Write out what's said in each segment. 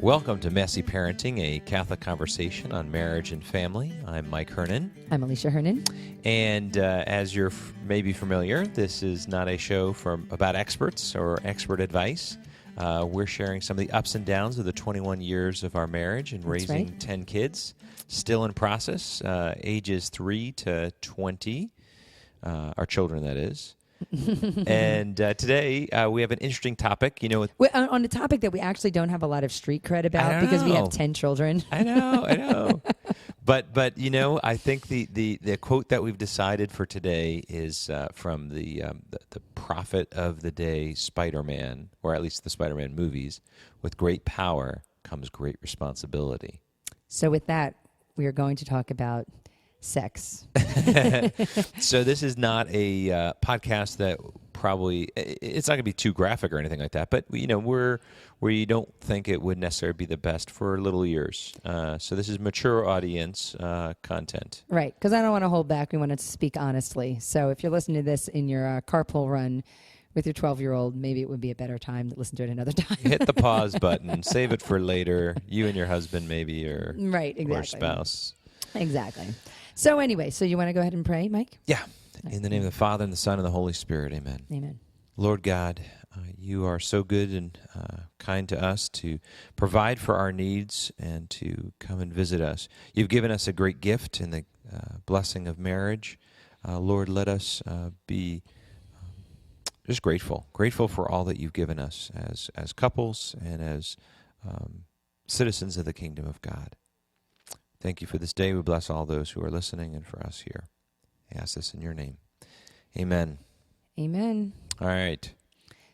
Welcome to Messy Parenting, a Catholic conversation on marriage and family. I'm Mike Hernon. I'm Alicia Hernon. And as you're maybe familiar, this is not a show about experts or expert advice. We're sharing some of the ups and downs of the 21 years of our marriage and raising 10 kids, still in process, ages 3 to 20, our children, that is. And today we have an interesting topic. On a topic that we actually don't have a lot of street cred about because we have 10 children. I know. But I think the quote that we've decided for today is from the prophet of the day, Spiderman, or at least the Spiderman movies. With great power comes great responsibility. So with that, we are going to talk about sex. So this is not a podcast that it's not going to be too graphic or anything like that, but we don't think it would necessarily be the best for little ears. So this is mature audience content. Right, because I don't want to hold back. We want to speak honestly. So if you're listening to this in your carpool run with your 12-year-old, maybe it would be a better time to listen to it another time. Hit the pause button. Save it for later. You and your husband maybe, or spouse. Exactly. So anyway, you want to go ahead and pray, Mike? Yeah. In the name of the Father, and the Son, and the Holy Spirit, amen. Amen. Lord God, you are so good and kind to us to provide for our needs and to come and visit us. You've given us a great gift in the blessing of marriage. Lord, let us be just grateful for all that you've given us as couples and as citizens of the kingdom of God. Thank you for this day. We bless all those who are listening and for us here. I ask this in your name. Amen. Amen. All right.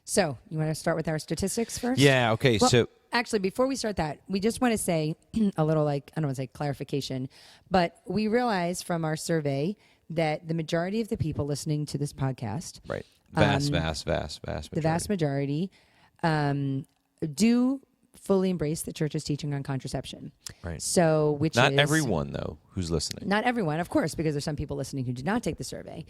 So, you want to start with our statistics first? Yeah, okay. Well, actually, before we start that, we just want to say a little, I don't want to say clarification, but we realized from our survey that the majority of the people listening to this podcast, right, vast majority. The vast majority do fully embrace the church's teaching on contraception. Right. So, not everyone, though, who's listening. Not everyone, of course, because there's some people listening who did not take the survey.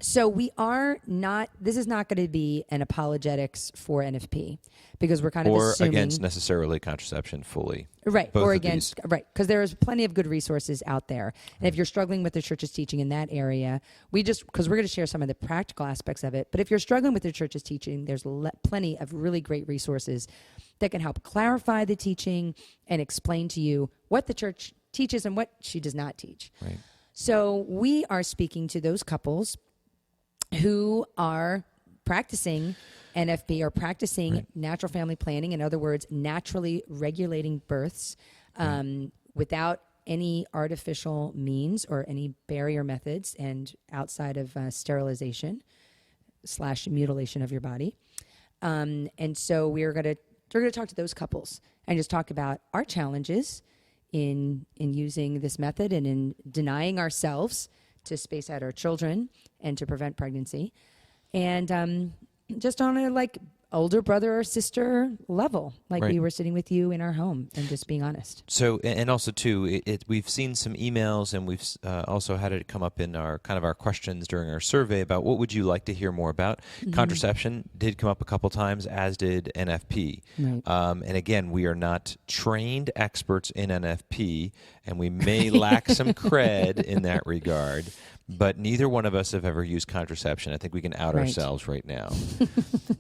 So we are not, this is not going to be an apologetics for NFP, because we're kind of assuming. Or against necessarily contraception fully. Right. Both or against, right. Because there's plenty of good resources out there. And if you're struggling with the church's teaching in that area, because we're going to share some of the practical aspects of it. But if you're struggling with the church's teaching, there's plenty of really great resources that can help clarify the teaching and explain to you what the church teaches and what she does not teach. Right. So we are speaking to those couples who are practicing NFP or practicing natural family planning. In other words, naturally regulating births without any artificial means or any barrier methods and outside of sterilization / mutilation of your body. And so we're going to talk to those couples and just talk about our challenges in using this method and in denying ourselves to space out our children and to prevent pregnancy. And just on a older brother or sister level, we were sitting with you in our home and just being honest. So, and also too, we've seen some emails and we've also had it come up in our questions during our survey about what would you like to hear more about. Mm-hmm. Contraception did come up a couple times, as did NFP. Right. And again, we are not trained experts in NFP, and we may lack some cred in that regard. But neither one of us have ever used contraception. I think we can out ourselves right now.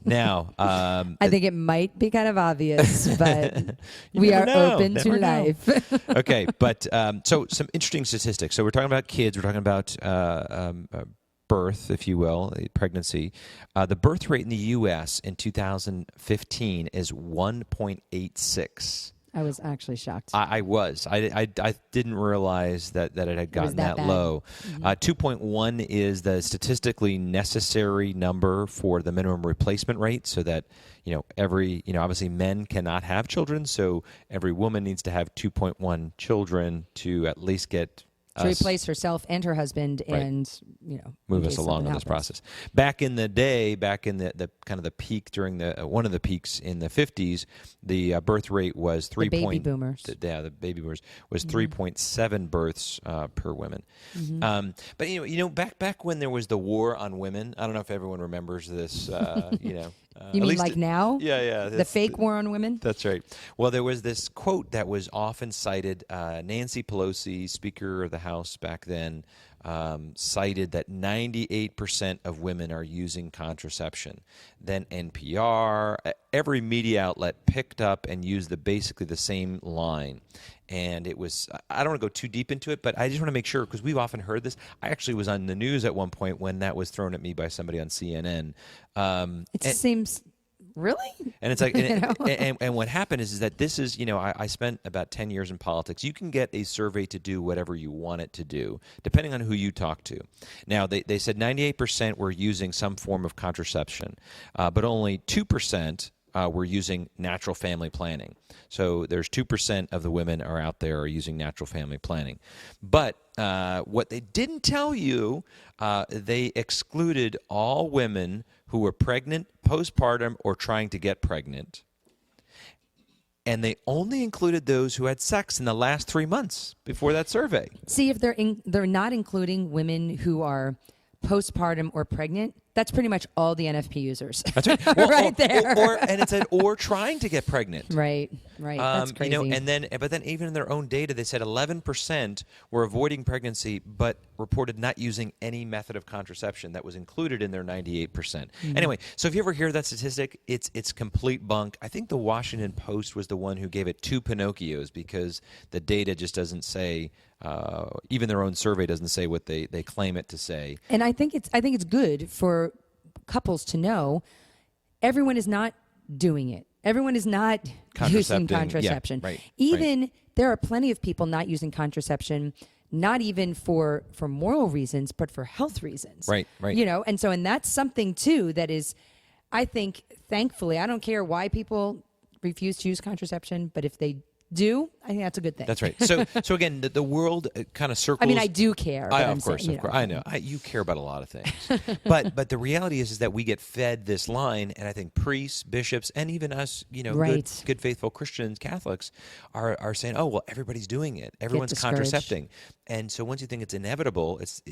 Now, I think it might be kind of obvious, but we are open to life. Okay, but so some interesting statistics. So we're talking about kids. We're talking about birth, if you will, pregnancy. The birth rate in the U.S. in 2015 is 1.86. I was actually shocked. I was. I didn't realize that it had gotten that low. Mm-hmm. 2.1 is the statistically necessary number for the minimum replacement rate, so that obviously men cannot have children, so every woman needs to have 2.1 children to at least get to replace herself and her husband, and move us along in this process. Back in the day, back in the kind of the peak during the one of the peaks in the 50s, the birth rate was 3. The baby boomers. The baby boomers was 3.7 births per woman. But back when there was the war on women, I don't know if everyone remembers this. You mean like now? Yeah. The fake war on women? That's right. Well, there was this quote that was often cited. Nancy Pelosi, Speaker of the House back then, cited that 98% of women are using contraception. Then NPR, every media outlet picked up and used basically the same line. And it was, I don't want to go too deep into it, but I just want to make sure, because we've often heard this. I actually was on the news at one point when that was thrown at me by somebody on CNN. It seems, really? And it's like, and what happened is that this is, I spent about 10 years in politics. You can get a survey to do whatever you want it to do, depending on who you talk to. Now, they said 98% were using some form of contraception, but only 2% were using natural family planning. So there's 2% of the women are out there are using natural family planning. But what they didn't tell you, they excluded all women who were pregnant, postpartum, or trying to get pregnant. And they only included those who had sex in the last 3 months before that survey. See, if they're not including women who are postpartum or pregnant, that's pretty much all the NFP users. That's right. Well, there. And it said, or trying to get pregnant. Right. That's crazy. But then even in their own data, they said 11% were avoiding pregnancy, but reported not using any method of contraception that was included in their 98%. Mm-hmm. Anyway, so if you ever hear that statistic, it's complete bunk. I think the Washington Post was the one who gave it 2 Pinocchios, because the data just doesn't say, even their own survey doesn't say what they claim it to say. And I think it's good for couples to know everyone is not doing it. Everyone is not using contraception. Yeah, right, even there are plenty of people not using contraception, not even for moral reasons, but for health reasons. Right. And that's something too that is, I think, thankfully, I don't care why people refuse to use contraception, but if they do, I think that's a good thing. That's right. So again, the world kind of circles. I mean, I do care. Of course. I know. You care about a lot of things. but the reality is that we get fed this line, and I think priests, bishops, and even us, good faithful Christians, Catholics, are saying, oh, well, everybody's doing it. Everyone's contracepting. And so once you think it's inevitable, it's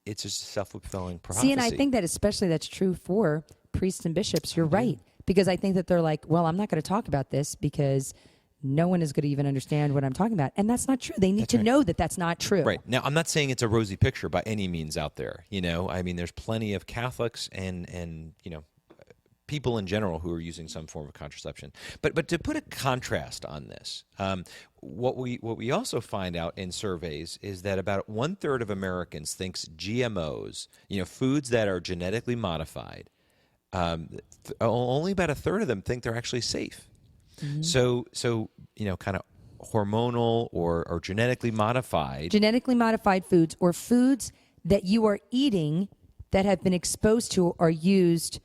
just a self-fulfilling prophecy. See, and I think that especially that's true for priests and bishops. You're right. Because I think that they're like, well, I'm not going to talk about this because no one is going to even understand what I'm talking about. And that's not true. They need to know that that's not true. Right. Now, I'm not saying it's a rosy picture by any means out there. I mean, there's plenty of Catholics and people in general who are using some form of contraception. But to put a contrast on this, what we also find out in surveys is that about 1/3 of Americans thinks GMOs, foods that are genetically modified, only about 1/3 of them think they're actually safe. Mm-hmm. So kind of hormonal or genetically modified foods, or foods that you are eating that have been exposed to or used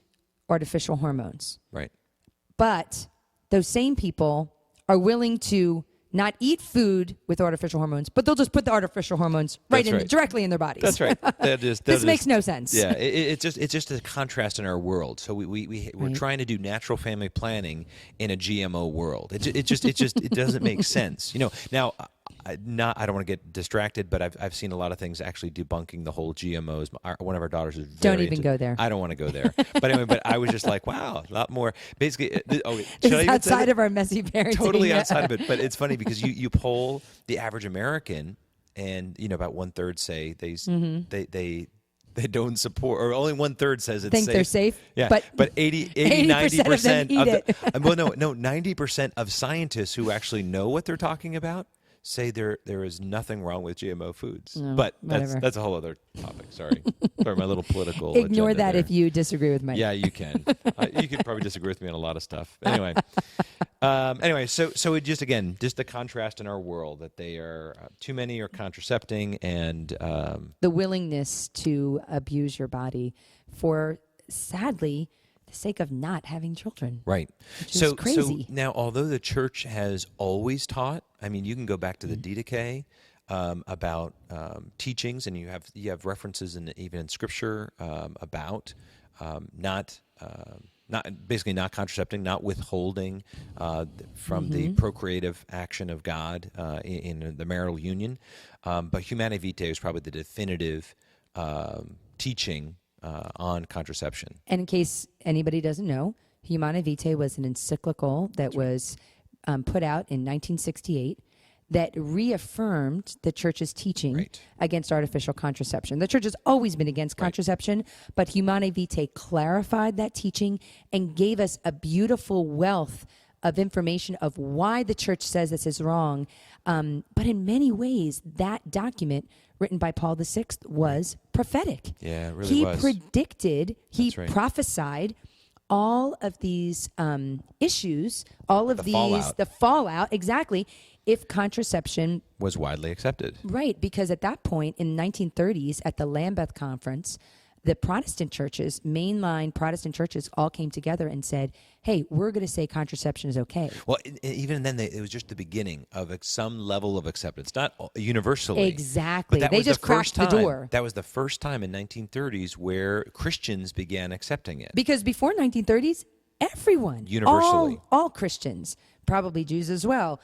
artificial hormones. Right. But those same people are willing to not eat food with artificial hormones, but they'll just put the artificial hormones directly in their bodies. That's right. This makes no sense. Yeah, it's just a contrast in our world. So we're trying to do natural family planning in a GMO world. It doesn't make sense. Now I don't want to get distracted, but I've seen a lot of things actually debunking the whole GMOs. One of our daughters is very Don't even go there. I don't want to go there. But anyway, but I was just like, wow, a lot more. Basically, this is outside of our messy parenting. Totally outside of it. But it's funny because you poll the average American, and about 1/3 say they don't support, or only 1/3 says it's think safe. They're safe. Yeah, but 90% of them eat it. Well, no, 90% of scientists who actually know what they're talking about say there is nothing wrong with GMO foods. No, but that's a whole other topic. Sorry, my little political. Ignore that there. if you disagree with Mike. Yeah, you can. You could probably disagree with me on a lot of stuff. Anyway, so it just the contrast in our world that they are too many are contracepting, and the willingness to abuse your body for, sadly, the sake of not having children. Right. Which is crazy. So now, although the church has always taught, I mean, you can go back to the Didache, about teachings, and you have references even in Scripture about not contracepting, not withholding from the procreative action of God in the marital union. But Humanae Vitae is probably the definitive teaching on contraception. And in case anybody doesn't know, Humanae Vitae was an encyclical that was put out in 1968 that reaffirmed the church's teaching against artificial contraception. The church has always been against contraception, but Humanae Vitae clarified that teaching and gave us a beautiful wealth of information of why the church says this is wrong. But in many ways, that document written by Paul VI was prophetic. Yeah, it really was. He predicted, he prophesied all of these issues, all of the fallout, exactly, if contraception was widely accepted. Right, because at that point in the 1930s at the Lambeth Conference, the Protestant churches, mainline Protestant churches, all came together and said, hey, we're going to say contraception is okay. Well, even then, it was just the beginning of some level of acceptance, not universally. Exactly. They just cracked the door. That was the first time in 1930s where Christians began accepting it. Because before 1930s, everyone, universally, all Christians, probably Jews as well,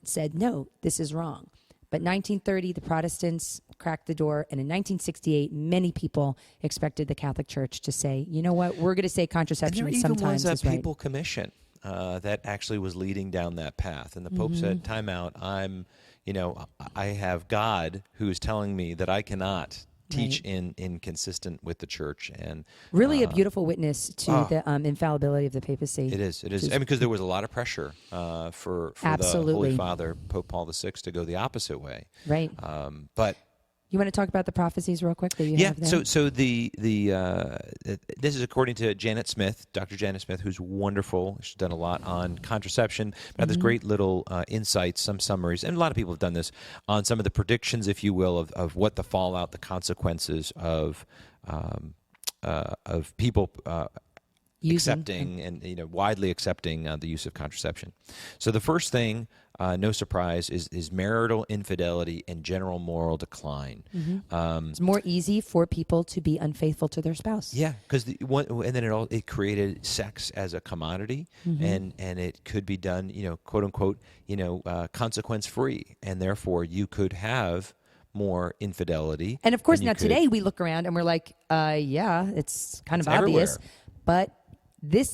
said, no, this is wrong. But 1930, the Protestants cracked the door, and in 1968, many people expected the Catholic Church to say, you know what, we're going to say contraception sometimes is right. There even was a papal commission that actually was leading down that path, and the Pope said, time out, I have God who is telling me that I cannot teach inconsistent with the church, and really a beautiful witness to the infallibility of the papacy. It is. Because there was a lot of pressure for the Holy Father, Pope Paul VI, to go the opposite way. Right. But you want to talk about the prophecies real quick that you have there? So the this is according to Janet Smith, Dr. Janet Smith, who's wonderful. She's done a lot on contraception. But there's great little insights, some summaries, and a lot of people have done this on some of the predictions, if you will, of what the fallout, the consequences of people accepting and widely accepting the use of contraception. So the first thing, no surprise, is marital infidelity and general moral decline. It's more easy for people to be unfaithful to their spouse. Yeah, because and then it created sex as a commodity, and it could be done, quote unquote, consequence free, and therefore you could have more infidelity. And of course, now today we look around and we're like, yeah, it's kind of obvious, but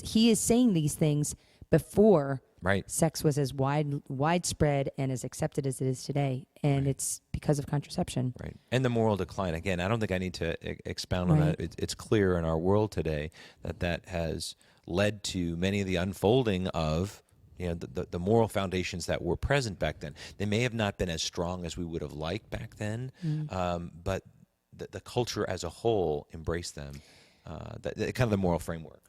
he is saying these things before sex was as widespread and as accepted as it is today, and it's because of contraception. Right. And the moral decline. Again, I don't think I need to expound on that. It's clear in our world today that has led to many of the unfolding of the moral foundations that were present back then. They may have not been as strong as we would have liked back then, but the culture as a whole embraced them. Kind of the moral framework.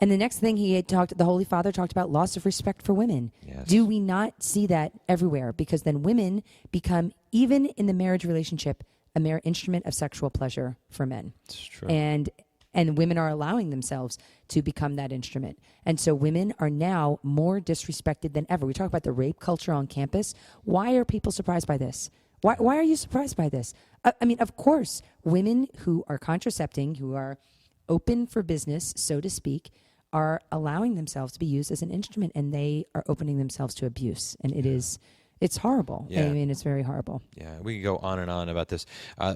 And the next thing the Holy Father talked about loss of respect for women. Yes. Do we not see that everywhere? Because then women become, even in the marriage relationship, a mere instrument of sexual pleasure for men. It's true. And women are allowing themselves to become that instrument. And so women are now more disrespected than ever. We talk about the rape culture on campus. Why are people surprised by this? Why are you surprised by this? I mean, of course, women who are contracepting, who are open for business, so to speak, are allowing themselves to be used as an instrument, and they are opening themselves to abuse. And it's horrible. Yeah. I mean, it's very horrible. Yeah, we can go on and on about this.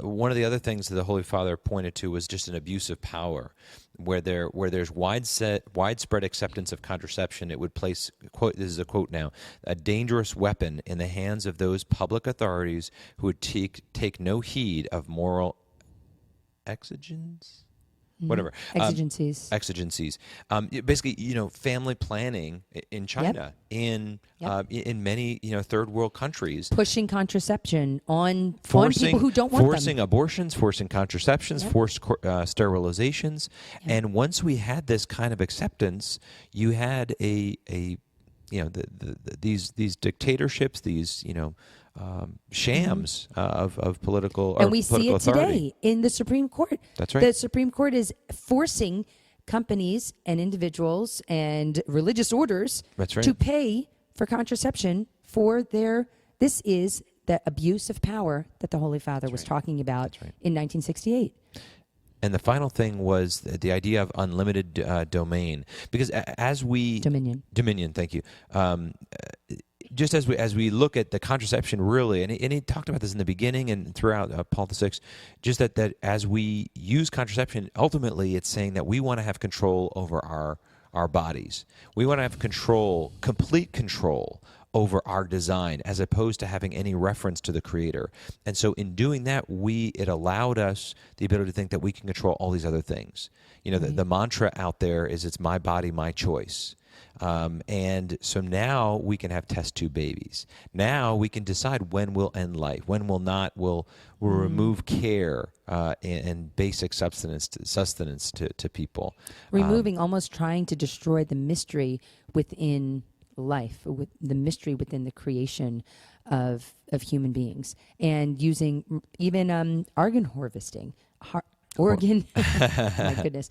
One of the other things that the Holy Father pointed to was just an abuse of power, where there's widespread acceptance of contraception. It would place, quote, this is a quote now, a dangerous weapon in the hands of those public authorities who would take no heed of moral exigencies. Whatever. Exigencies. Basically, family planning in China, in many, third world countries. Pushing contraception on people who don't want them. Forcing abortions, forcing contraceptions, forced sterilizations. Yep. And once we had this kind of acceptance, you had these dictatorships, these, shams of political, and we see it authority. Today in the Supreme Court. That's right. The Supreme Court is forcing companies and individuals and religious orders to pay for contraception for this is the abuse of power that the Holy Father was talking about in 1968. And the final thing was the idea of unlimited domain, because as we dominion, thank you. Just as we look at the contraception, really, and he talked about this in the beginning and throughout Paul VI, just that as we use contraception, ultimately it's saying that we want to have control over our bodies. We want to have complete control over our design, as opposed to having any reference to the Creator. And so in doing that, it allowed us the ability to think that we can control all these other things. You know, the mantra out there is, it's my body, my choice. And so now we can have test tube babies. Now we can decide when we'll end life, when we'll not. We'll remove care and basic sustenance to people. Removing, almost trying to destroy the mystery within life, with the mystery within the creation of human beings, and using even organ harvesting. Organ, my goodness,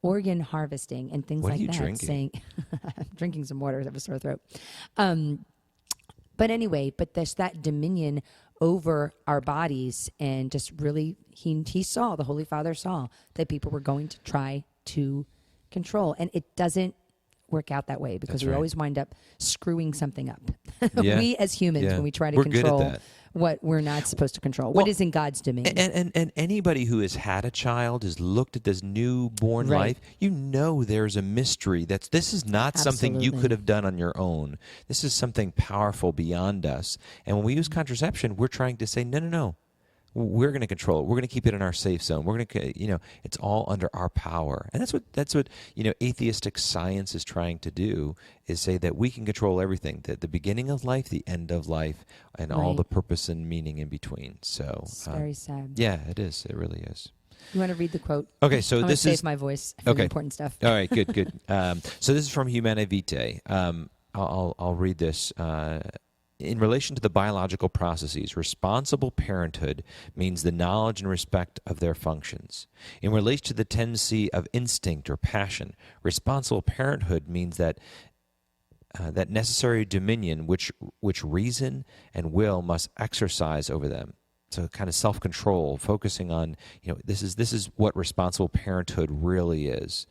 organ harvesting and things like that. Drinking? Saying, I'm drinking some water. I have a sore throat. But anyway, there's that dominion over our bodies, and just really, he saw, the Holy Father saw that people were going to try to control, and it doesn't work out that way, because we always wind up screwing something up. We as humans, when we try to control what we're not supposed to control, what is in God's domain. And anybody who has had a child, has looked at this newborn life, you know there's a mystery. This is not something you could have done on your own. This is something powerful beyond us. And when we use contraception, we're trying to say, no. We're going to control it. We're going to keep it in our safe zone. We're going to, it's all under our power. And that's what atheistic science is trying to do, is say that we can control everything, the beginning of life, the end of life, and all the purpose and meaning in between. So it's very sad. Yeah, it is. It really is. You want to read the quote? Okay, so I'm this save is my voice for the important stuff. All right, good. So this is from Humanae Vitae. I'll read this. In relation to the biological processes, responsible parenthood means the knowledge and respect of their functions. In relation to the tendency of instinct or passion, responsible parenthood means that necessary dominion which reason and will must exercise over them. So kind of self-control, focusing on, this is what responsible parenthood really is.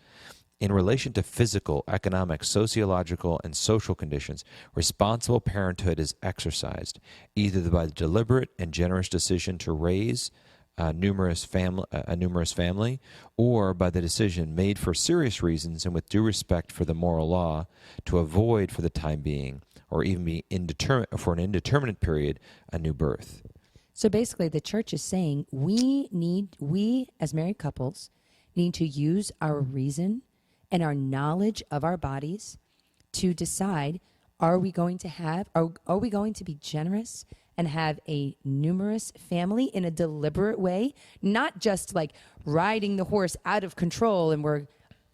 In relation to physical, economic, sociological, and social conditions, responsible parenthood is exercised either by the deliberate and generous decision to raise a numerous family, or by the decision made for serious reasons and with due respect for the moral law to avoid for the time being, or even be for an indeterminate period, a new birth. So basically, the church is saying we as married couples need to use our reason and our knowledge of our bodies to decide, are we going to be generous and have a numerous family in a deliberate way, not just like riding the horse out of control and we're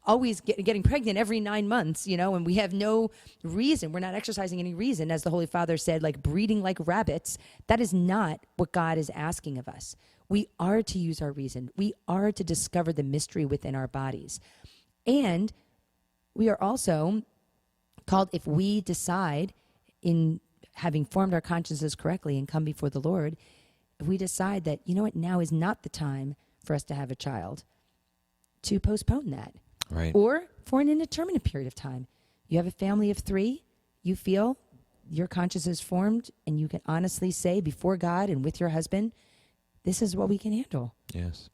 always getting pregnant every 9 months, and we have no reason. We're not exercising any reason, as the Holy Father said, like breeding like rabbits. That is not what God is asking of us. We are to use our reason. We are to discover the mystery within our bodies. And we are also called, if we decide, in having formed our consciences correctly and come before the Lord, if we decide that, now is not the time for us to have a child, to postpone that. Right. Or for an indeterminate period of time. You have a family of 3, you feel your conscience is formed, and you can honestly say before God and with your husband, this is what we can handle. Yes.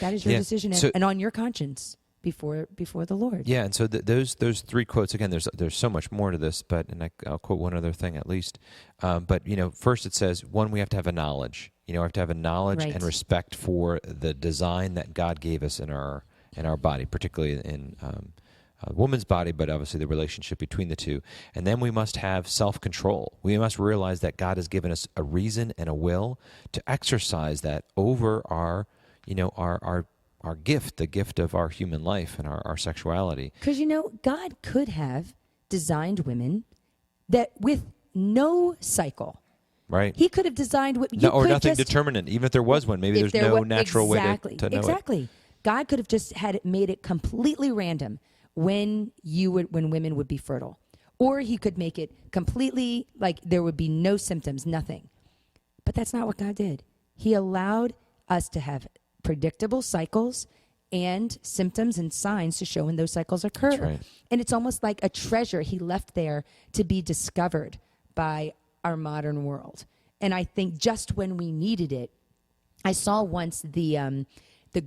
That is your decision, and on your conscience before the Lord. Yeah, and so those 3 quotes, again, there's so much more to this, I'll quote one other thing at least. But first it says, one, we have to have a knowledge. We have to have a knowledge and respect for the design that God gave us in our body, particularly in a woman's body, but obviously the relationship between the two. And then we must have self-control. We must realize that God has given us a reason and a will to exercise that over our gift, the gift of our human life and our sexuality. Because, God could have designed women that with no cycle. Right. He could have designed or nothing determinant. Even if there was one, maybe there's no natural way to know it. Exactly. God could have just made it completely random when women would be fertile. Or he could make it completely like there would be no symptoms, nothing. But that's not what God did. He allowed us to have predictable cycles and symptoms and signs to show when those cycles occur. That's right. And it's almost like a treasure he left there to be discovered by our modern world. And I think just when we needed it, I saw once the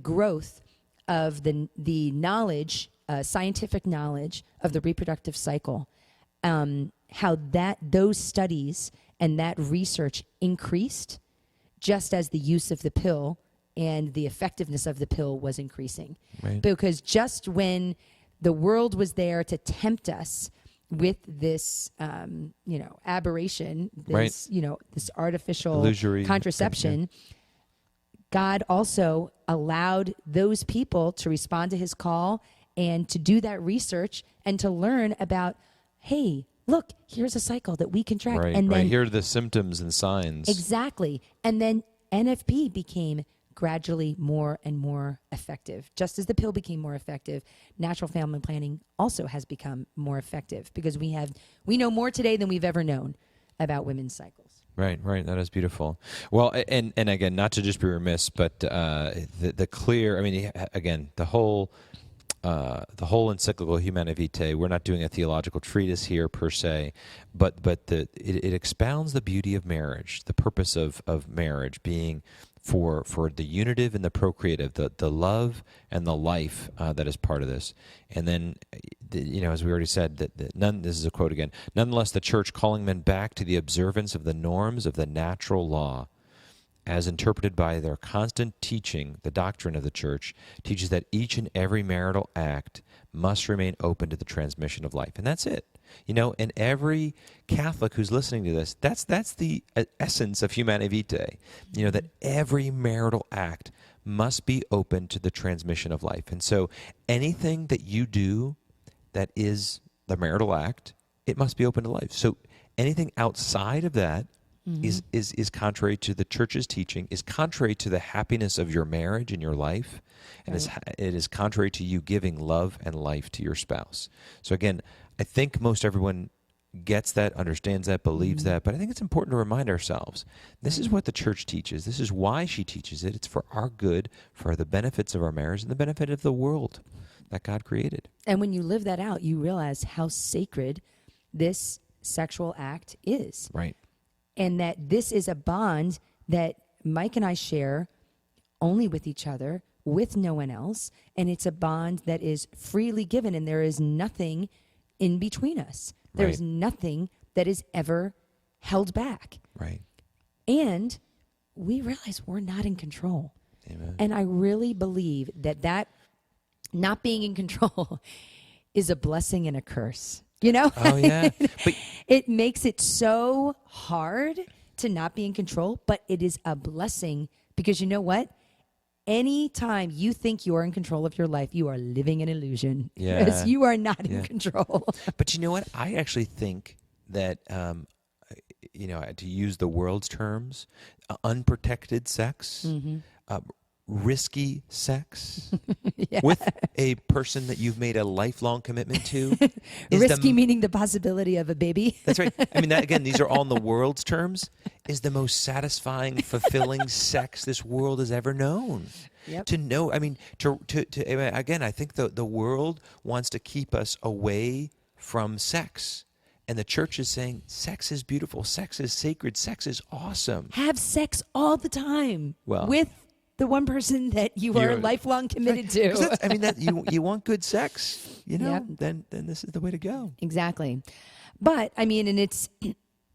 growth of the knowledge, scientific knowledge of the reproductive cycle, how those studies and that research increased just as the use of the pill and the effectiveness of the pill was increasing. Right. Because just when the world was there to tempt us with this, aberration, this, right. This artificial illusory contraception, God also allowed those people to respond to his call and to do that research and to learn about, hey, look, here's a cycle that we can track. Right, and then here are the symptoms and signs. Exactly. And then NFP became gradually more and more effective. Just as the pill became more effective, natural family planning also has become more effective because we know more today than we've ever known about women's cycles. Right. That is beautiful. Well, and again, not to just be remiss, but the clear, again, the whole encyclical Humanae Vitae, we're not doing a theological treatise here per se, but it expounds the beauty of marriage, the purpose of marriage being for the unitive and the procreative, the love and the life that is part of this. And then, as we already said, this is a quote again, nonetheless, the church calling men back to the observance of the norms of the natural law, as interpreted by their constant teaching, the doctrine of the church teaches that each and every marital act must remain open to the transmission of life. And that's it. And every Catholic who's listening to this, that's the essence of Humanae Vitae, that every marital act must be open to the transmission of life. And so anything that you do that is the marital act, it must be open to life. So anything outside of that is contrary to the church's teaching, is contrary to the happiness of your marriage and your life, and it is contrary to you giving love and life to your spouse. So again, I think most everyone gets that, understands that, believes that, but I think it's important to remind ourselves, this is what the church teaches. This is why she teaches it. It's for our good, for the benefits of our marriage and the benefit of the world that God created. And when you live that out, you realize how sacred this sexual act is. Right. And that this is a bond that Mike and I share only with each other, with no one else. And it's a bond that is freely given, and there is nothing in between us. There is nothing that is ever held back. Right. And we realize we're not in control. Amen. And I really believe that not being in control is a blessing and a curse. Oh, yeah. But it makes it so hard to not be in control, but it is a blessing because you know what? Anytime you think you are in control of your life, you are living an illusion. Yeah. Because you are not in control. But you know what? I actually think that, to use the world's terms, unprotected sex, risky sex with a person that you've made a lifelong commitment to. Risky meaning the possibility of a baby. That's right. Again, these are all in the world's terms, is the most satisfying, fulfilling sex this world has ever known. Yep. To know, again, I think the world wants to keep us away from sex. And the church is saying, sex is beautiful, sex is sacred, sex is awesome. Have sex all the time with the one person that you're lifelong committed to. You want good sex, then this is the way to go. Exactly. But, and it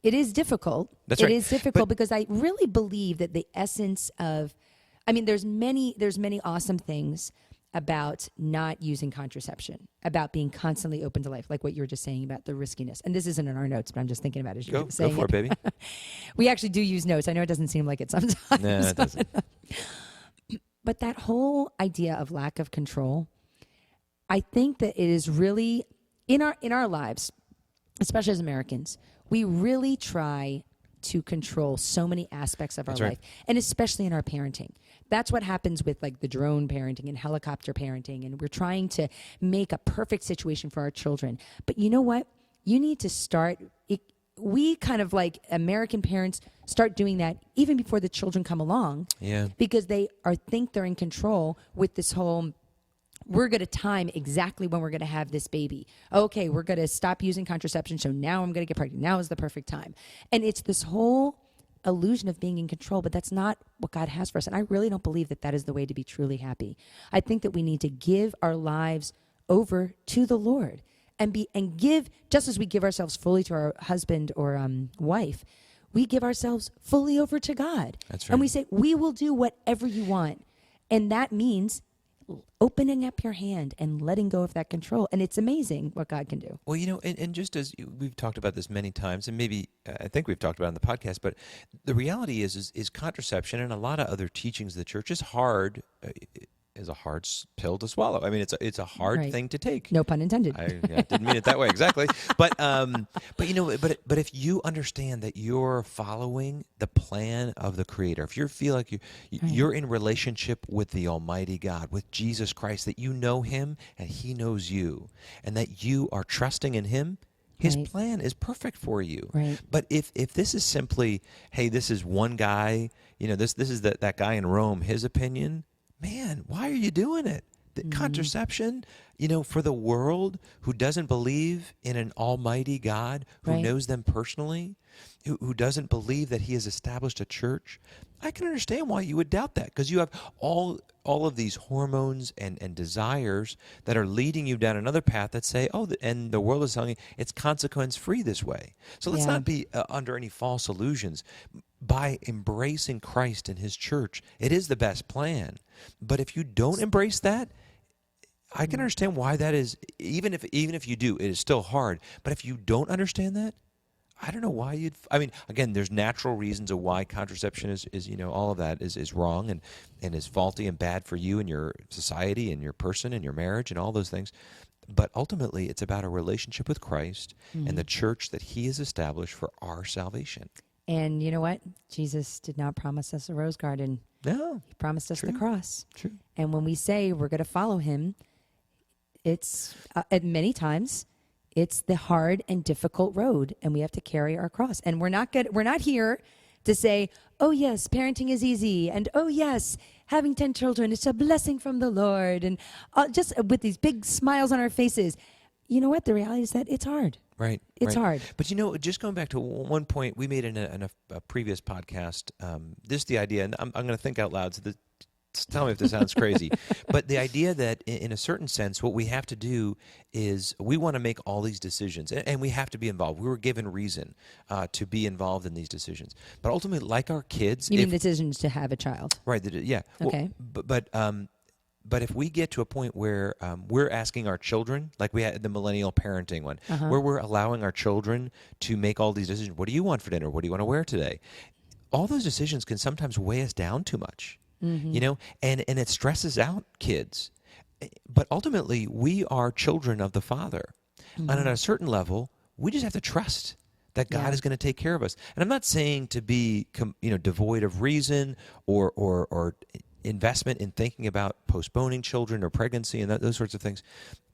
is difficult. That's right. It is difficult because I really believe that the essence of, there's many awesome things about not using contraception, about being constantly open to life, like what you were just saying about the riskiness. And this isn't in our notes, but I'm just thinking about it as you're saying. Go for it, baby. We actually do use notes. I know it doesn't seem like it sometimes. No, it doesn't. But that whole idea of lack of control, I think that it is really in our lives, especially as Americans, we really try to control so many aspects of our life, and especially in our parenting. That's what happens with like the drone parenting and helicopter parenting, and we're trying to make a perfect situation for our children. But you know what? You need to start we kind of like American parents start doing that even before the children come along. Yeah. Because they think they're in control with this whole, we're going to time exactly when we're going to have this baby. Okay, we're going to stop using contraception, so now I'm going to get pregnant. Now is the perfect time. And it's this whole illusion of being in control, but that's not what God has for us. And I really don't believe that is the way to be truly happy. I think that we need to give our lives over to the Lord and give, just as we give ourselves fully to our husband or wife, we give ourselves fully over to God. That's right. And we say, we will do whatever you want. And that means opening up your hand and letting go of that control. And it's amazing what God can do. Well, and just as we've talked about this many times, and maybe I think we've talked about it on the podcast, but the reality is contraception and a lot of other teachings of the church is hard. Is a hard pill to swallow. I mean, it's a hard thing to take. No pun intended. I didn't mean it that way exactly. But if you understand that you're following the plan of the Creator, if you feel like you're in relationship with the Almighty God, with Jesus Christ, that you know Him and He knows you, and that you are trusting in Him, His plan is perfect for you. Right. But if this is simply, hey, this is one guy, this is that guy in Rome, his opinion. Man, why are you doing it? The contraception, for the world who doesn't believe in an almighty God who knows them personally, who doesn't believe that He has established a church, I can understand why you would doubt that, because you have all of these hormones and desires that are leading you down another path that say, and the world is telling you it's consequence-free this way. So let's not be under any false illusions. By embracing Christ and His church, it is the best plan. But if you don't embrace that, I can understand why that is. Even if you do, it is still hard. But if you don't understand that, I don't know why you'd. I mean, again, there's natural reasons of why contraception is all of that is wrong and is faulty and bad for you and your society and your person and your marriage and all those things. But ultimately, it's about a relationship with Christ and the church that He has established for our salvation. And you know what? Jesus did not promise us a rose garden. No. He promised us the cross. True. And when we say we're going to follow Him, it's many times it's the hard and difficult road, and we have to carry our cross. And we're not here to say, oh yes, parenting is easy, and oh yes, having 10 children is a blessing from the Lord, and just with these big smiles on our faces. You know what? The reality is that it's hard. Right. It's hard. But just going back to one point we made in a previous podcast, this the idea, and I'm going to think out loud, so tell me if this sounds crazy, but the idea that in a certain sense, what we have to do is we want to make all these decisions, and we have to be involved. We were given reason to be involved in these decisions. But ultimately, like our kids... You mean decisions to have a child? Right. Yeah. Okay. Well, but if we get to a point where we're asking our children, like we had the millennial parenting one, where we're allowing our children to make all these decisions, what do you want for dinner? What do you want to wear today? All those decisions can sometimes weigh us down too much, and it stresses out kids. But ultimately, we are children of the Father. And at a certain level, we just have to trust that God is going to take care of us. And I'm not saying to be devoid of reason or investment in thinking about postponing children or pregnancy and those sorts of things.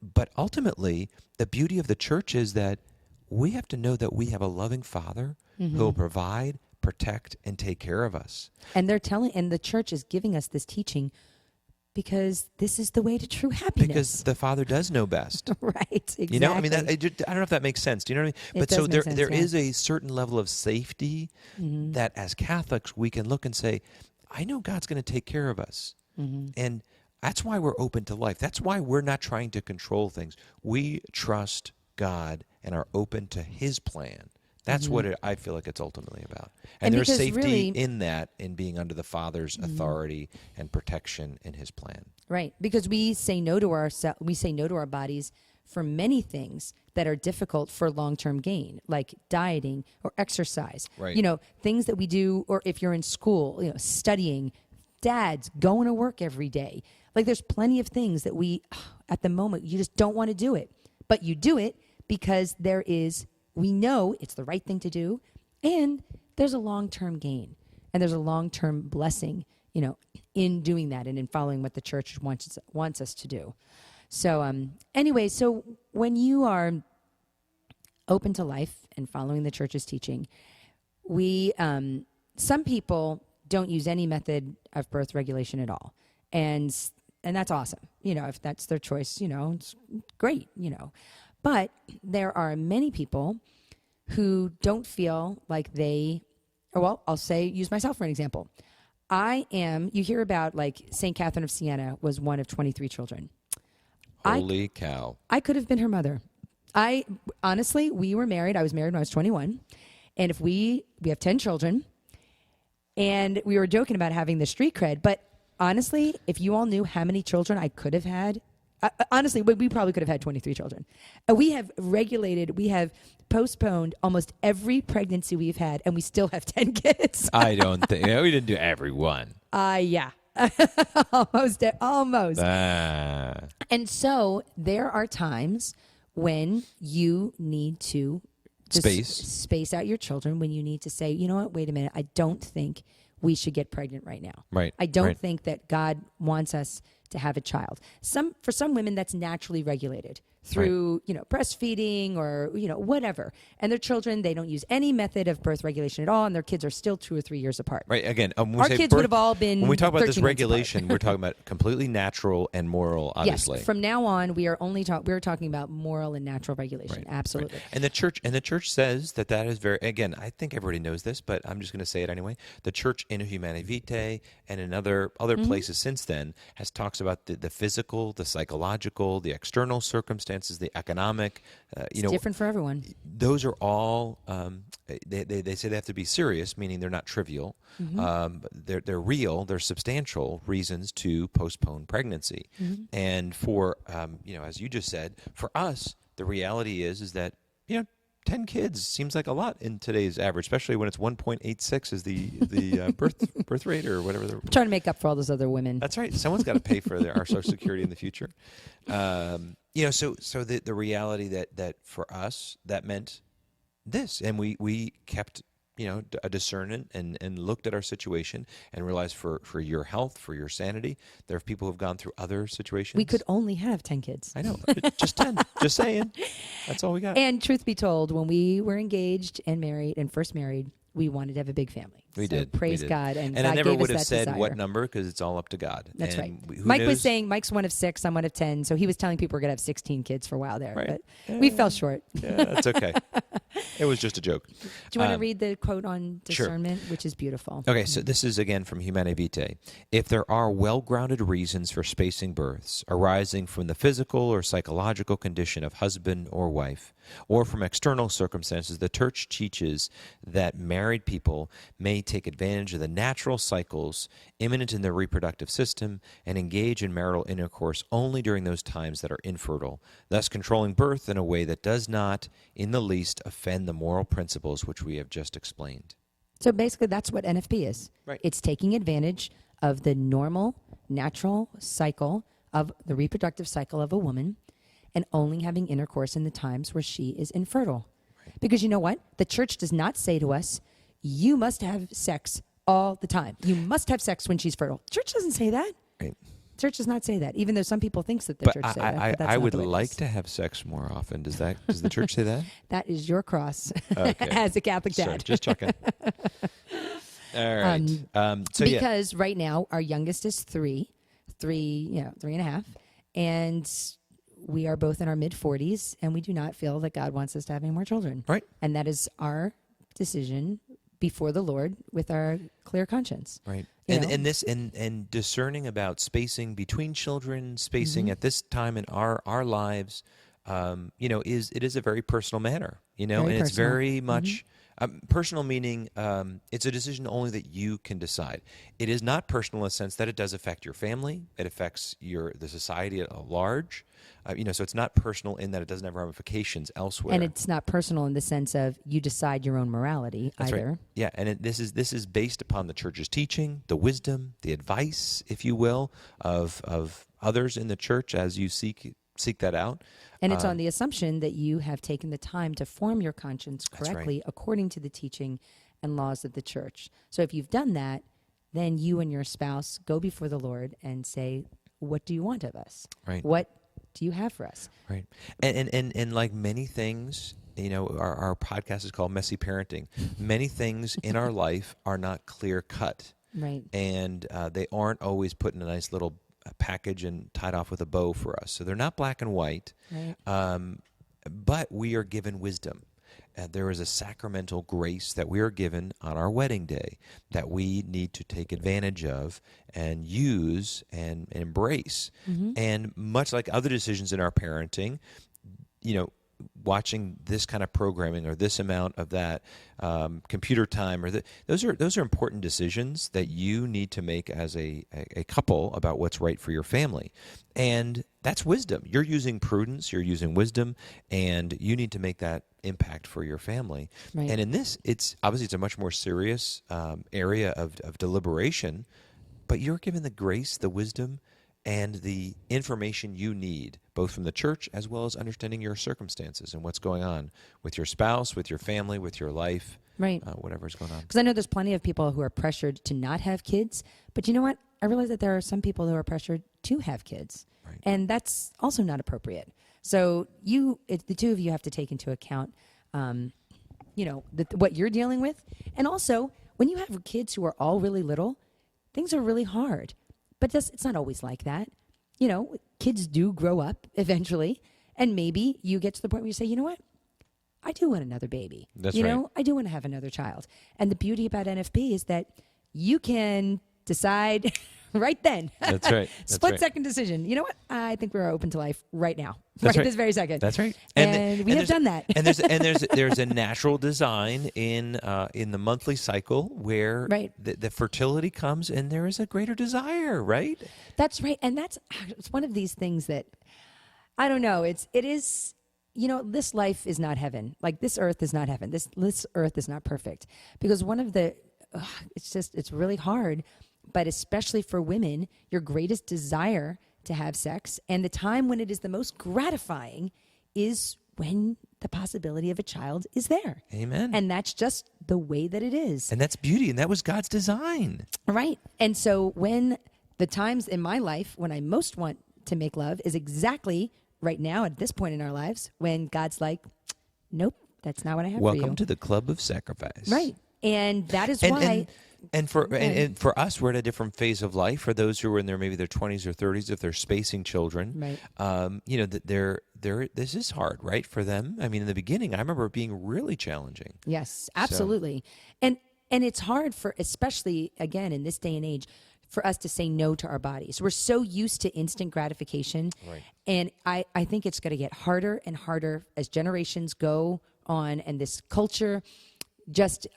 But ultimately, the beauty of the church is that we have to know that we have a loving Father who will provide, protect, and take care of us. And the church is giving us this teaching because this is the way to true happiness. Because the Father does know best. Right, exactly. I mean, I don't know if that makes sense. Do you know what I mean? But so there is a certain level of safety that as Catholics we can look and say, I know God's going to take care of us. And that's why we're open to life. That's why we're not trying to control things. We trust God and are open to His plan. That's what I feel like it's ultimately about. And there's safety in that, in being under the Father's authority and protection in His plan. Right, because we say no to our bodies for many things that are difficult for long-term gain, like dieting or exercise. Right. Things that we do, or if you're in school, studying, dads going to work every day. Like there's plenty of things that at the moment, you just don't want to do it. But you do it because we know it's the right thing to do, and there's a long-term gain, and there's a long-term blessing, in doing that and in following what the church wants us to do. So anyway, so when you are open to life and following the church's teaching, we some people don't use any method of birth regulation at all, and that's awesome. If that's their choice, it's great. But there are many people who don't feel like I'll use myself for an example. You hear about like St. Catherine of Siena was one of 23 children. Holy cow. I could have been her mother. Honestly, we were married. I was married when I was 21. And if we have 10 children, and we were joking about having the street cred, but honestly, if you all knew how many children I could have had, honestly, we probably could have had 23 children. We have postponed almost every pregnancy we've had, and we still have 10 kids. I don't think, we didn't do every one. Yeah. Almost. And so there are times when you need to space out your children, when you need to say, you know what, wait a minute, I don't think we should get pregnant right now. Right. I don't think that God wants us to have a child. For some women, that's naturally regulated through, breastfeeding or, whatever. And their children, they don't use any method of birth regulation at all, and their kids are still 2 or 3 years apart. Right. Again, our kids would have all been. When we talk about this regulation, we're talking about completely natural and moral, obviously. Yes. From now on, we're talking about moral and natural regulation. Right. Absolutely. Right. And the church says that is very. Again, I think everybody knows this, but I'm just going to say it anyway. The church in Humanae Vitae and in other places since then talks about the physical, the psychological, the external circumstances, the economic. It's different for everyone. Those are all. They say they have to be serious, meaning they're not trivial. They're real. They're substantial reasons to postpone pregnancy. And for as you just said, for us, the reality is that 10 kids seems like a lot in today's average, especially when it's 1.86 is the birth rate or whatever. I'm trying to make up for all those other women. That's right. Someone's got to pay for our Social Security in the future. So the reality that for us that meant this, and we kept a discernment and looked at our situation and realized for your health, for your sanity, there are people who have gone through other situations. We could only have 10 kids. I know, just 10. Just saying, that's all we got. And truth be told, when we were engaged and first married, we wanted to have a big family. We did. Praise God. And God I never would have said desire. what number because it's all up to God. That's and right. Mike was saying Mike's one of 6, I'm one of 10. So he was telling people we're going to have 16 kids for a while there. Right. But we fell short. Yeah, that's okay. It was just a joke. Do you want to read the quote on discernment, sure. which is beautiful? Okay, so this is again from Humanae Vitae. If there are well-grounded reasons for spacing births arising from the physical or psychological condition of husband or wife, or from external circumstances, the church teaches that married people may take advantage of the natural cycles imminent in their reproductive system and engage in marital intercourse only during those times that are infertile, thus controlling birth in a way that does not in the least offend the moral principles which we have just explained. So basically that's what NFP is. Right. It's taking advantage of the normal, natural cycle of the reproductive cycle of a woman and only having intercourse in the times where she is infertile. Right. Because you know what? The church does not say to us, you must have sex all the time. You must have sex when she's fertile. Church doesn't say that. Right. Church does not say that, even though some people think that the church says that. I would like to have sex more often. Does the church say that? That is your cross okay. as a Catholic dad. Sorry, just checking. All right. Because right now our youngest is 3 and a half, and we are both in our mid-40s, and we do not feel that God wants us to have any more children. Right. And that is our decision before the Lord with our clear conscience. Right. And discerning about spacing between children, spacing at this time in our lives, it is a very personal matter, and personal. It's very much personal, meaning it's a decision only that you can decide. It is not personal in the sense that it does affect your family. It affects the society at large. So it's not personal in that it doesn't have ramifications elsewhere. And it's not personal in the sense of you decide your own morality That's either. Right. Yeah, and this is based upon the church's teaching, the wisdom, the advice, if you will, of others in the church as you seek that out. And it's on the assumption that you have taken the time to form your conscience correctly according to the teaching and laws of the church. So if you've done that, then you and your spouse go before the Lord and say, what do you want of us? Right. What do you have for us? Right. And like many things our podcast is called Messy Parenting. Many things in our life are not clear cut. Right. And they aren't always put in a nice little package and tied off with a bow for us. So they're not black and white. Right. But we are given wisdom. There is a sacramental grace that we are given on our wedding day that we need to take advantage of and use and embrace. Mm-hmm. And much like other decisions in our parenting, watching this kind of programming or this amount of that computer time, or those are important decisions that you need to make as a couple about what's right for your family. And that's wisdom. You're using prudence, you're using wisdom, and you need to make that impact for your family. Right. And in this, it's a much more serious area of deliberation, but you're given the grace, the wisdom, and the information you need, both from the church as well as understanding your circumstances and what's going on with your spouse, with your family, with your life, right? Whatever's going on. Because I know there's plenty of people who are pressured to not have kids, but you know what? I realize that there are some people who are pressured to have kids, right. And that's also not appropriate. So the two of you have to take into account, what you're dealing with, and also when you have kids who are all really little, things are really hard. But it's not always like that. Kids do grow up eventually, and maybe you get to the point where you say, you know what? I do want another baby. That's right. I do want to have another child. And the beauty about NFP is that you can decide right then. That's right. Split-second decision. You know what? I think we're open to life right now. That's right. This very second. That's right. And we have done that. And there's a natural design in the monthly cycle where right. the fertility comes and there is a greater desire, right? That's right. And it's one of these things that, I don't know, it is, this life is not heaven. Like, this earth is not heaven. This earth is not perfect. Because one of the, it's really hard, but especially for women, your greatest desire to have sex and the time when it is the most gratifying is when the possibility of a child is there. Amen. And that's just the way that it is. And that's beauty, and that was God's design. Right. And so when the times in my life when I most want to make love is exactly right now at this point in our lives when God's like, nope, that's not what I have for you. Welcome to the club of sacrifice. Right. And that is why... And for us, we're at a different phase of life. For those who are in maybe their 20s or 30s, if they're spacing children, right. This is hard, right, for them. I mean, in the beginning, I remember it being really challenging. Yes, absolutely. So. And it's hard especially again in this day and age, for us to say no to our bodies. We're so used to instant gratification, right. And I think it's going to get harder and harder as generations go on, and this culture just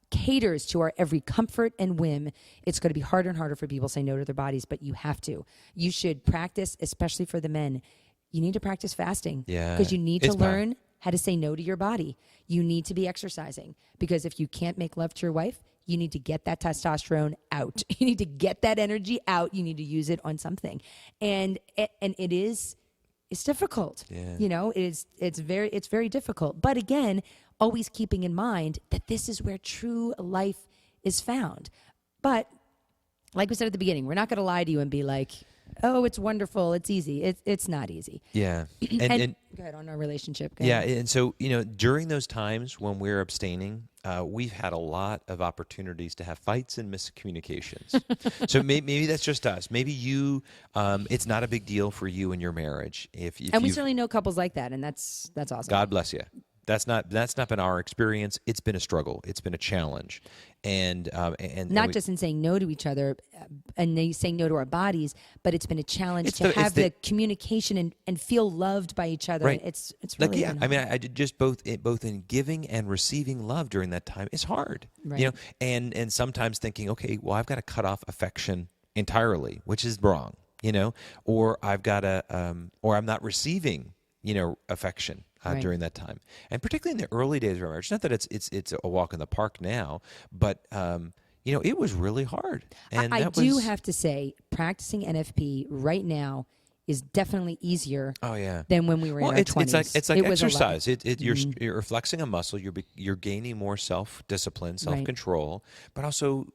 caters to our every comfort and whim. It's going to be harder and harder for people to say no to their bodies, but you have to. You should practice, especially for the men. You need to practice fasting. Yeah. Because you need to learn how to say no to your body. You need to be exercising. Because if you can't make love to your wife, you need to get that testosterone out. You need to get that energy out. You need to use it on something. And it's difficult. Yeah. It's very difficult. But again, always keeping in mind that this is where true life is found. But like we said at the beginning, we're not going to lie to you and be like, oh, it's wonderful, it's easy. It's not easy. Yeah. And go ahead on our relationship. Yeah, and so, during those times when we're abstaining, we've had a lot of opportunities to have fights and miscommunications. So maybe that's just us. Maybe you, it's not a big deal for you in your marriage. And we certainly know couples like that, and that's awesome. God bless you. That's not been our experience. It's been a struggle. It's been a challenge, and not just in saying no to each other and saying no to our bodies, but it's been a challenge to have the communication and feel loved by each other. Right. It's really I mean, I did just both in giving and receiving love during that time is hard. Right. And sometimes thinking, okay, well, I've got to cut off affection entirely, which is wrong. Or I've got to, or I'm not receiving, affection. Right. During that time, and particularly in the early days of our marriage. Not that it's a walk in the park now, but it was really hard. And I do have to say, practicing NFP right now is definitely easier. Than when we were in our 20s. It's like exercise. You're flexing a muscle. You're gaining more self-discipline, self-control, but also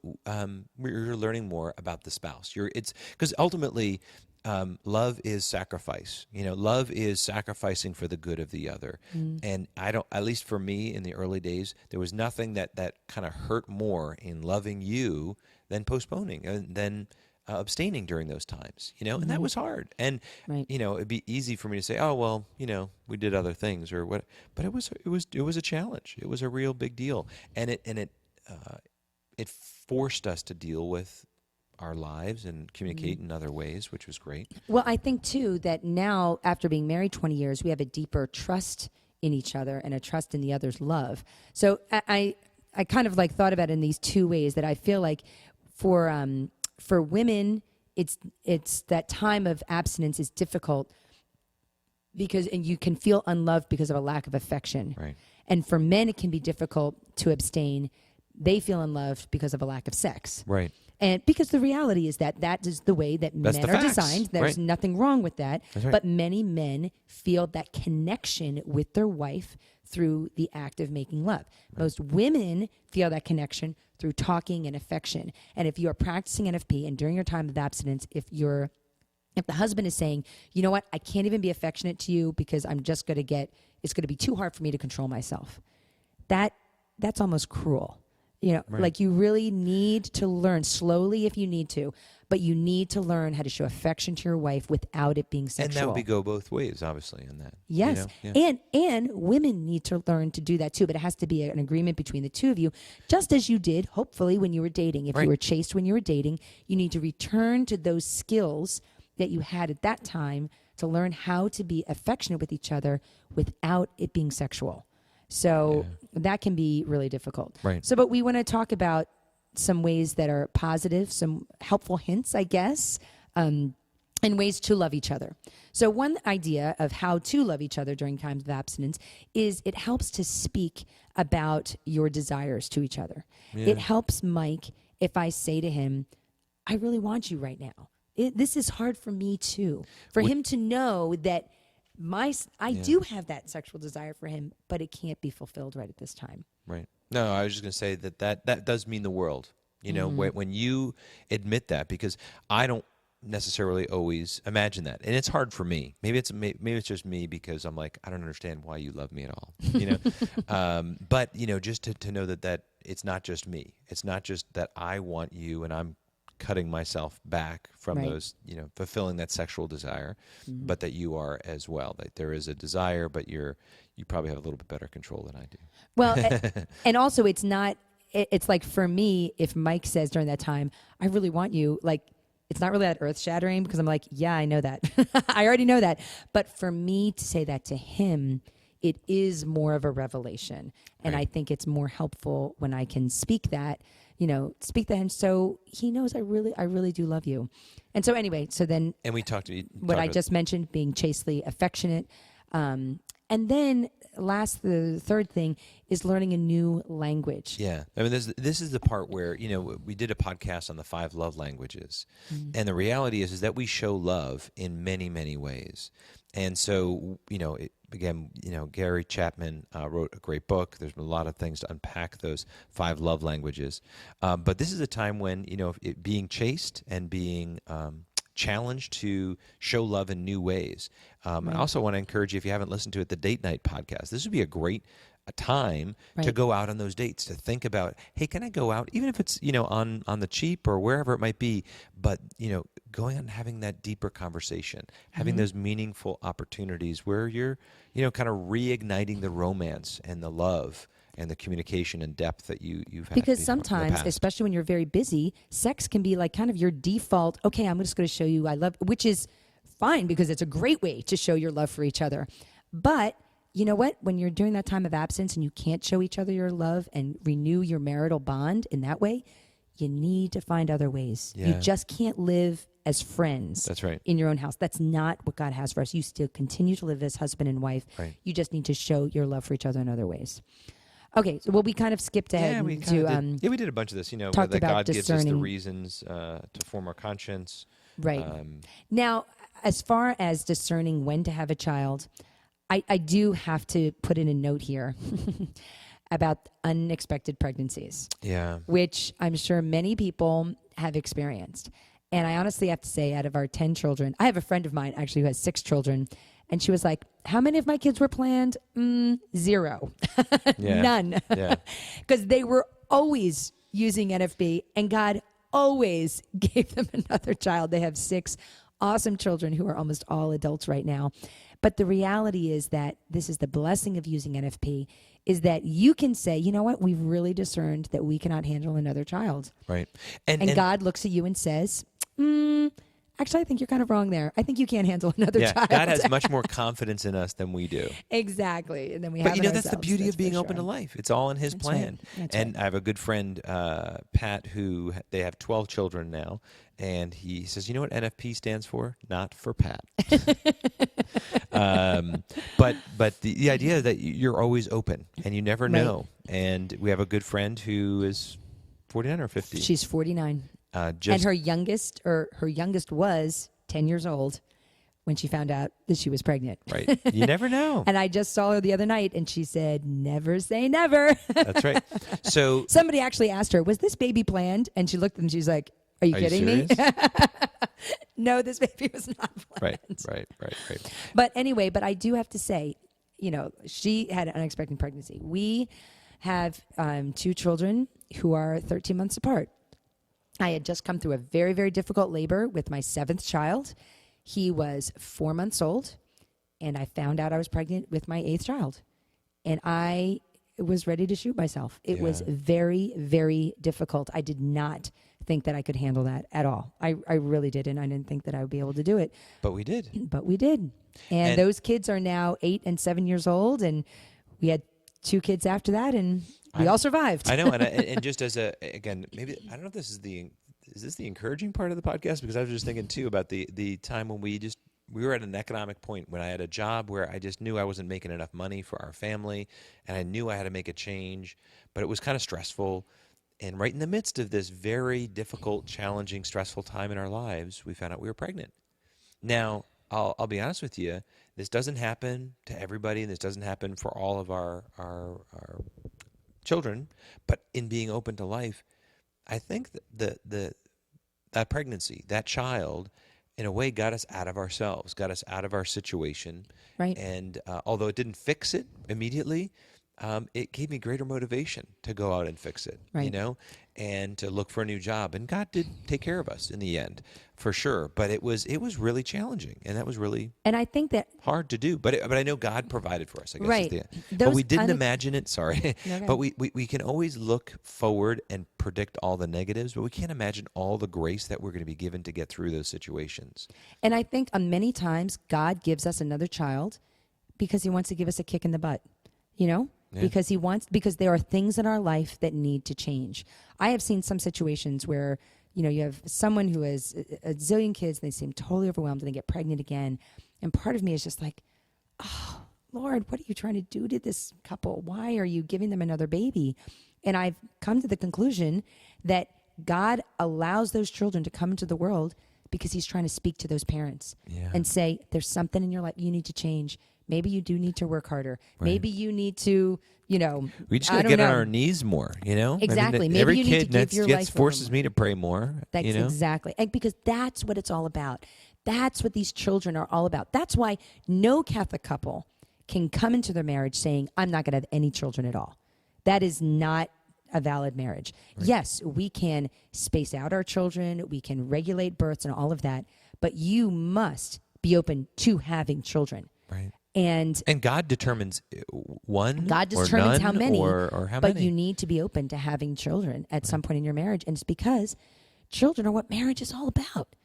you're learning more about the spouse. Because ultimately, love is sacrifice. Love is sacrificing for the good of the other. And at least for me in the early days, there was nothing that kind of hurt more in loving you than postponing and than abstaining during those times, and that was hard. And, Right. It'd be easy for me to say, oh, well, we did other things or what, but it was a challenge. It was a real big deal. And it forced us to deal with our lives and communicate in other ways, which was great. Well, I think too that now, after being married 20 years, we have a deeper trust in each other and a trust in the other's love. So I kind of like thought about it in these two ways, that I feel like for women, it's that time of abstinence is difficult and you can feel unloved because of a lack of affection. Right. And for men, it can be difficult to abstain. They feel unloved because of a lack of sex. Right. And because the reality is that is the way that That's men the are facts. designed. There's Right. nothing wrong with that. That's right. But many men feel that connection with their wife through the act of making love. Right. Most women feel that connection through talking and affection. And if you are practicing NFP and during your time of abstinence, if the husband is saying, you know what, I can't even be affectionate to you because it's going to be too hard for me to control myself. That's almost cruel. Right. Like you really need to learn slowly if you need to, but you need to learn how to show affection to your wife without it being sexual. And that would go both ways, obviously, in that. Yes. Yeah. And women need to learn to do that too, but it has to be an agreement between the two of you, just as you did, hopefully, when you were dating. If Right. you were chaste when you were dating, you need to return to those skills that you had at that time to learn how to be affectionate with each other without it being sexual. So that can be really difficult. Right. So, but we want to talk about some ways that are positive, some helpful hints, I guess, and ways to love each other. So one idea of how to love each other during times of abstinence is it helps to speak about your desires to each other. Yeah. It helps Mike if I say to him, I really want you right now. This is hard for me too. For him to know that I do have that sexual desire for him, but it can't be fulfilled right at this time. Right. No, I was just going to say that does mean the world. When you admit that, because I don't necessarily always imagine that, and it's hard for me. Maybe it's just me because I'm like, I don't understand why you love me at all. But just to know that it's not just me. It's not just that I want you and I'm cutting myself back from Right. those, fulfilling that sexual desire, but that you are as well. That there is a desire, but you probably have a little bit better control than I do. Well, and also it's like for me, if Mike says during that time, I really want you, like, it's not really that earth shattering because I'm like, yeah, I know that. I already know that. But for me to say that to him, it is more of a revelation. And Right. I think it's more helpful when I can speak that, and so he knows I really do love you. And so anyway, and we talked what I just mentioned, being chastely affectionate. And then the third thing is learning a new language. Yeah. I mean, this is the part where, we did a podcast on the 5 love languages. And the reality is that we show love in many, many ways. And so, Gary Chapman wrote a great book. There's been a lot of things to unpack those 5 love languages. But this is a time when, being chaste and being challenged to show love in new ways. I also want to encourage you, if you haven't listened to it, the Date Night podcast. This would be a great time to go out on those dates, to think about, hey, can I go out, even if it's, on the cheap or wherever it might be, but, going out and having that deeper conversation, having those meaningful opportunities where you're, kind of reigniting the romance and the love and the communication and depth that you've had. Because sometimes, especially when you're very busy, sex can be like kind of your default, okay, I'm just going to show you I love, which is fine because it's a great way to show your love for each other. But you know what? When you're doing that time of absence and you can't show each other your love and renew your marital bond in that way, you need to find other ways. Yeah. You just can't live as friends. That's right. In your own house. That's not what God has for us. You still continue to live as husband and wife. Right. You just need to show your love for each other in other ways. Okay, so we kind of skipped ahead we did a bunch of this, that God gives us the reasons to form our conscience. Right. Now, as far as discerning when to have a child, I do have to put in a note here about unexpected pregnancies. Yeah. Which I'm sure many people have experienced. And I honestly have to say, out of our 10 children, I have a friend of mine actually who has 6 children. And she was like, how many of my kids were planned? 0. Yeah. None. Yeah. Because they were always using NFB, and God always gave them another child. They have 6 awesome children who are almost all adults right now. But the reality is that this is the blessing of using NFP, is that you can say, you know what, we've really discerned that we cannot handle another child. Right. And God looks at you and says, actually, I think you're kind of wrong there. I think you can't handle another child. God has much more confidence in us than we do. Exactly. And then we have But that's the beauty of being open to life. It's all in his plan. That's and right. I have a good friend, Pat, who they have 12 children now. And he says, you know what NFP stands for? Not for Pat. But the idea that you're always open and you never know. And we have a good friend who is 49 or 50. She's 49. And her youngest was 10 years old when she found out that she was pregnant. Right. You never know. And I just saw her the other night, and she said, never say never. That's right. So somebody actually asked her, was this baby planned? And she looked at them, she's like, are you kidding me? No, this baby was not planned. Right. But anyway, I do have to say, she had an unexpected pregnancy. We have 2 children who are 13 months apart. I had just come through a very, very difficult labor with my 7th child. He was 4 months old, and I found out I was pregnant with my 8th child. And I was ready to shoot myself. It was very, very difficult. I did not think that I could handle that at all. I really didn't. I didn't think that I would be able to do it. But we did. And those kids are now 8 and 7 years old, and we had 2 kids after that, and we all survived. I know, and just as again, maybe I don't know if this is this the encouraging part of the podcast, because I was just thinking too about the time when we were at an economic point when I had a job where I just knew I wasn't making enough money for our family, and I knew I had to make a change, but it was kind of stressful. And right in the midst of this very difficult, challenging, stressful time in our lives, we found out we were pregnant. Now, I'll be honest with you, this doesn't happen to everybody, and this doesn't happen for all of our children, but in being open to life, I think that pregnancy, that child, in a way got us out of ourselves, got us out of our situation. Right. And although it didn't fix it immediately, it gave me greater motivation to go out and fix it, right. And to look for a new job. And God did take care of us in the end, for sure. But it was really challenging, and that was really I think that hard to do. But I know God provided for us, I guess. Right. But we didn't imagine it. Sorry. Okay. But we can always look forward and predict all the negatives, but we can't imagine all the grace that we're going to be given to get through those situations. And I think many times God gives us another child because he wants to give us a kick in the butt, Yeah. Because there are things in our life that need to change. I have seen some situations where, you have someone who has a zillion kids and they seem totally overwhelmed and they get pregnant again. And part of me is just like, oh, Lord, what are you trying to do to this couple? Why are you giving them another baby? And I've come to the conclusion that God allows those children to come into the world because he's trying to speak to those parents and say, there's something in your life you need to change. Maybe you do need to work harder. Right. Maybe you need to, we just got to get on our knees more, Exactly. Maybe every you kid need to give your life forces me to pray more. That's exactly. And because that's what it's all about. That's what these children are all about. That's why no Catholic couple can come into their marriage saying, I'm not going to have any children at all. That is not a valid marriage. Right. Yes, we can space out our children. We can regulate births and all of that. But you must be open to having children. Right. And God determines one. God determines how many, or how many. But you need to be open to having children at some point in your marriage, and it's because children are what marriage is all about.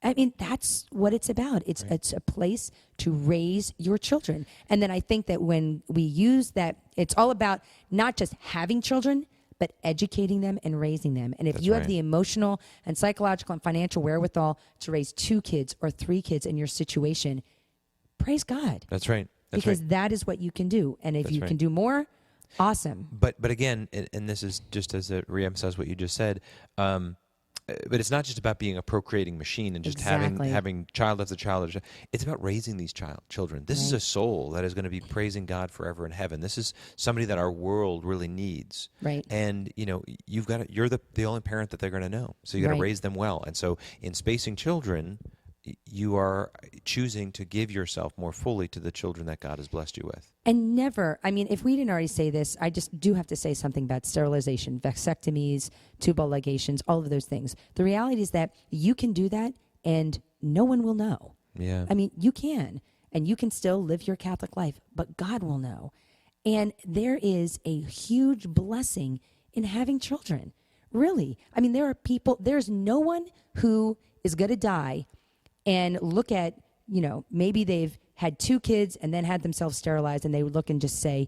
I mean, that's what it's about. It's a place to raise your children, and then I think that when we use that, it's all about not just having children, but educating them and raising them. And if you have the emotional and psychological and financial wherewithal to raise 2 kids or 3 kids in your situation, praise God. That's right. Because that is what you can do. And if you can do more, awesome. But again, and this is just as a reemphasize what you just said, but it's not just about being a procreating machine and just Exactly. having child after child. It's about raising these children. This is Right. a soul that is going to be praising God forever in heaven. This is somebody that our world really needs. Right. And you're the only parent that they're going to know. So you got to Right. raise them well. And so in spacing children, you are choosing to give yourself more fully to the children that God has blessed you with. And never, I mean, if we didn't already say this, I just do have to say something about sterilization, vasectomies, tubal ligations, all of those things. The reality is that you can do that and no one will know. Yeah. I mean, you can, and you can still live your Catholic life, but God will know. And there is a huge blessing in having children. Really. I mean, there's no one who is going to die and look at, maybe they've had 2 kids and then had themselves sterilized, and they would look and just say,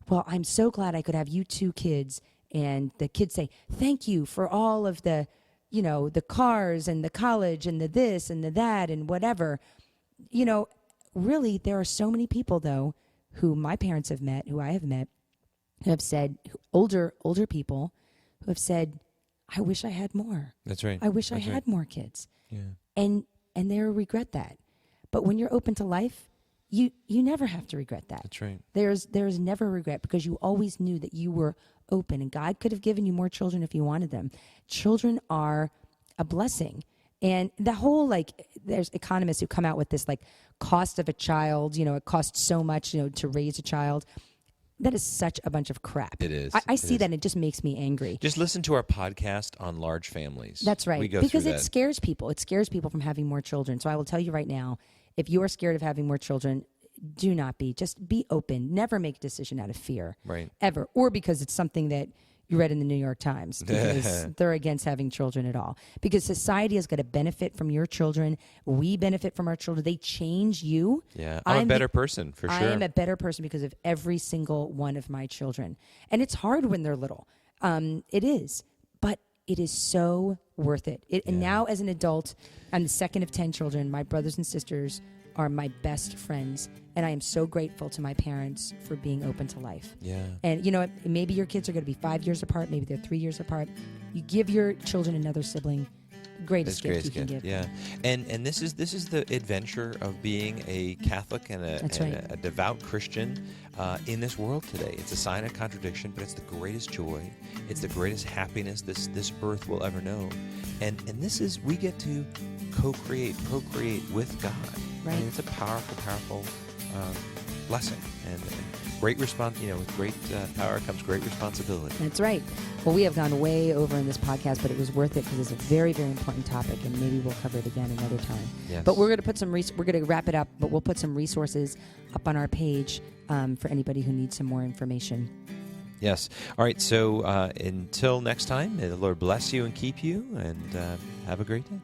well, I'm so glad I could have you 2 kids. And the kids say, thank you for all of the, the cars and the college and the this and the that and whatever. Really, there are so many people, though, who my parents have met, who I have met, who have said, older people who have said, I wish I had more. That's right. I wish I That's right. had more kids. Yeah. And they regret that. But when you're open to life, you never have to regret that. That's right. There's never regret, because you always knew that you were open, and God could have given you more children if you wanted them. Children are a blessing. And the whole, there's economists who come out with this, cost of a child, it costs so much, to raise a child. That is such a bunch of crap. It is. I see that and it just makes me angry. Just listen to our podcast on large families. That's right. We go because through it that. scares people. It scares people from having more children. So I will tell you right now, if you are scared of having more children, do not be. Just be open. Never make a decision out of fear. Right. Ever. Or because it's something that you read in the New York Times, because they're against having children at all. Because society is going to benefit from your children. We benefit from our children. They change you. Yeah, I'm a better person, for sure. I am a better person because of every single one of my children. And it's hard when they're little. It is. But it is so worth it. And now as an adult, I'm the second of 10 children. My brothers and sisters are my best friends. And I am so grateful to my parents for being open to life. Yeah. And maybe your kids are going to be 5 years apart. Maybe they're 3 years apart. You give your children another sibling. Greatest gift you can give. Yeah. And this is the adventure of being a Catholic and a devout Christian in this world today. It's a sign of contradiction, but it's the greatest joy. It's the greatest happiness this earth will ever know. And we get to procreate with God. Right. I mean, it's a powerful blessing, and great response. With great power comes great responsibility. That's right. Well, we have gone way over in this podcast, but it was worth it because it's a very, very important topic, and maybe we'll cover it again another time. Yes. But we're going to put we're going to wrap it up, but we'll put some resources up on our page for anybody who needs some more information. Yes. All right. So until next time, may the Lord bless you and keep you, and have a great day.